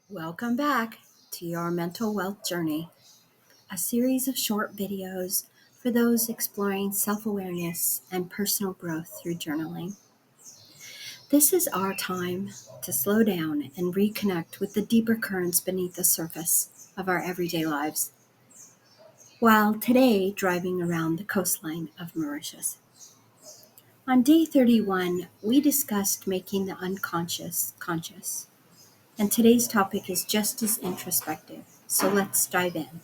Welcome back to your mental wealth journey, a series of short videos for those exploring self-awareness and personal growth through journaling. This is our time to slow down and reconnect with the deeper currents beneath the surface of our everyday lives, while today driving around the coastline of Mauritius. On day 31, we discussed making the unconscious conscious. And today's topic is just as introspective. So let's dive in.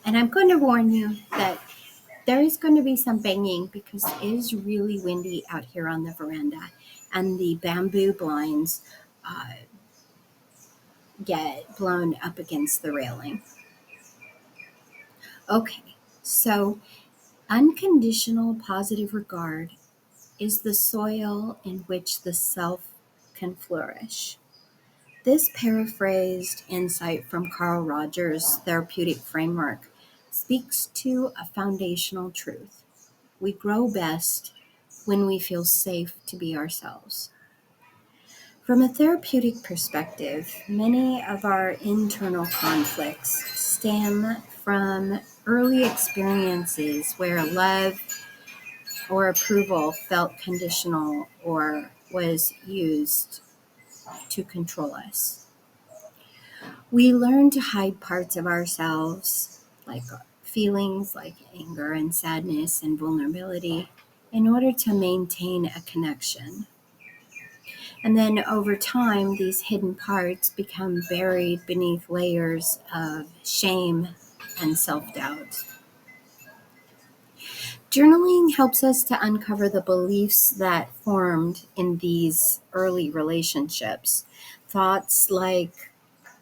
And I'm going to warn you that there is going to be some banging because it is really windy out here on the veranda. And the bamboo blinds get blown up against the railing. Okay, so unconditional positive regard is the soil in which the self can flourish. This paraphrased insight from Carl Rogers' Therapeutic framework speaks to a foundational truth. We grow best when we feel safe to be ourselves. From a therapeutic perspective, many of our internal conflicts stem from early experiences where love or approval felt conditional or was used to control us. We learn to hide parts of ourselves, like feelings like anger and sadness and vulnerability, in order to maintain a connection. And then over time, these hidden parts become buried beneath layers of shame and self-doubt. Journaling helps us to uncover the beliefs that formed in these early relationships. Thoughts like,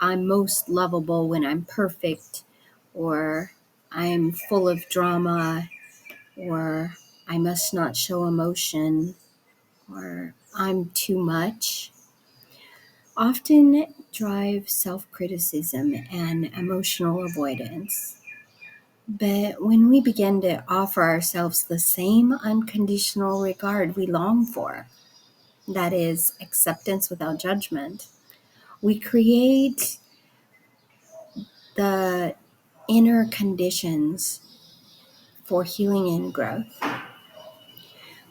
I'm most lovable when I'm perfect, or I'm full of drama, or I must not show emotion, or I'm too much, often drive self-criticism and emotional avoidance. But when we begin to offer ourselves the same unconditional regard we long for, that is, acceptance without judgment, we create the inner conditions for healing and growth.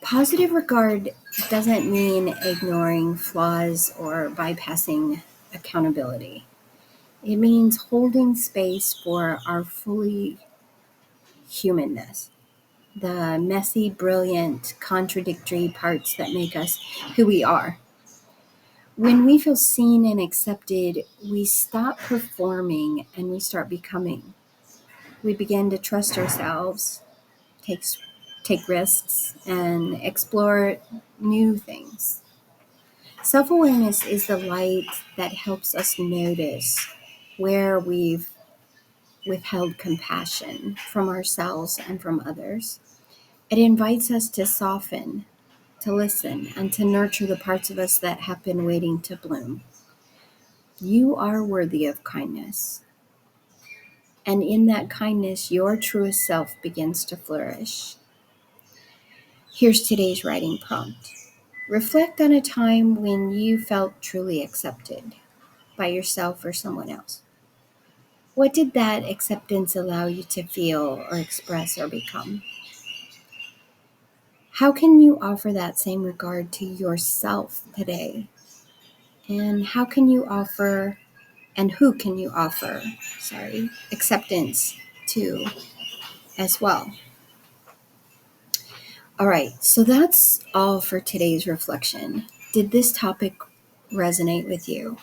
Positive regard doesn't mean ignoring flaws or bypassing accountability. It means holding space for our fully humanness, the messy, brilliant, contradictory parts that make us who we are. When we feel seen and accepted, we stop performing and we start becoming. We begin to trust ourselves, take risks, and explore new things. Self-awareness is the light that helps us notice where we've withheld compassion from ourselves and from others. It invites us to soften, to listen, and to nurture the parts of us that have been waiting to bloom. You are worthy of kindness. And in that kindness, your truest self begins to flourish. Here's today's writing prompt. Reflect on a time when you felt truly accepted by yourself or someone else. What did that acceptance allow you to feel or express or become? How can you offer that same regard to yourself today? And how can you offer, and who can you offer, acceptance to as well? All right, so that's all for today's reflection. Did this topic resonate with you?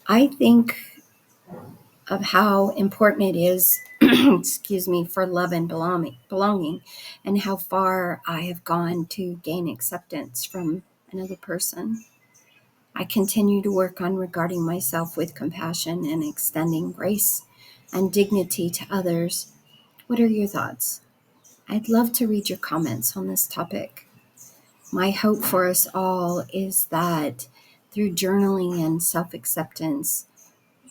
I think of how important it is, for love and belonging, and how far I have gone to gain acceptance from another person. I continue to work on regarding myself with compassion and extending grace and dignity to others. What are your thoughts? I'd love to read your comments on this topic. My hope for us all is that through journaling and self-acceptance,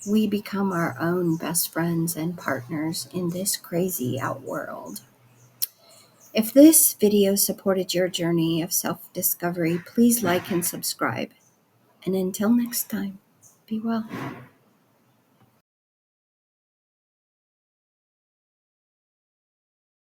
we become our own best friends and partners in this crazy out world. If this video supported your journey of self-discovery, please like and subscribe. And until next time. Be well.